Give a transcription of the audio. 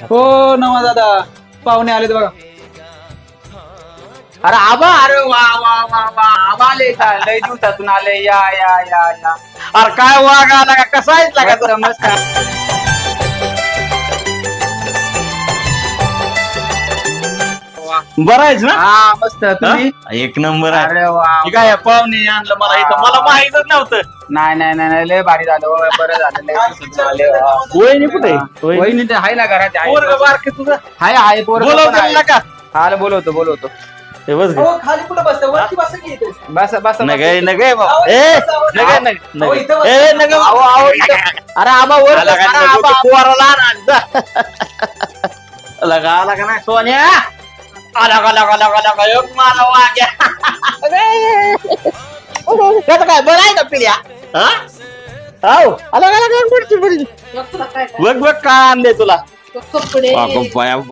हो नवा दादा पाहुणे आलेत बघा. अरे आबा, अरे वा वा वा वा, आबा आले का? लय दिवसातून आले. या या या या. अरे काय वाघ आला का? कसा आहेस लागा तू? नमस्कार. बरं आहेस ना? हा मस्त. तुम्ही? हा? एक नंबर आहे. अरे वा. हे काय पाहुणे आणलं मला इथं, मला माहितच नव्हतं. नाही नाही नाही नाही, लय भारी झालं हो, बरं झालं. लय दिवसातून आले. वा. वहिनी कुठे आहे? वहिनी ते आहे ना घरात. आहे. पोरगं बारकं तुझं आहे पोरगं पण बोलवतो आहे. का? हा बोलवतो. हे बस घे. हो खाली कुठं बसतं वरती बसा की इथे. बस नगे नगे बाबा. अहो, ए इथं बसा, नगे अहो, नगे अहो, नगे. इथं बसा. ए नगे आहो, आहो, इथं. अरे आबा वर आला बस, का अरे नको आबा. ते पोराला आण जा. आला का नाही सोन्या? आला का एक मला वाग्या. त्याचं काय बरं आहे का पिढ्या? हा? आव आला का पुढची पुढची. बघ का आणले तुला कपडे अगं बाया.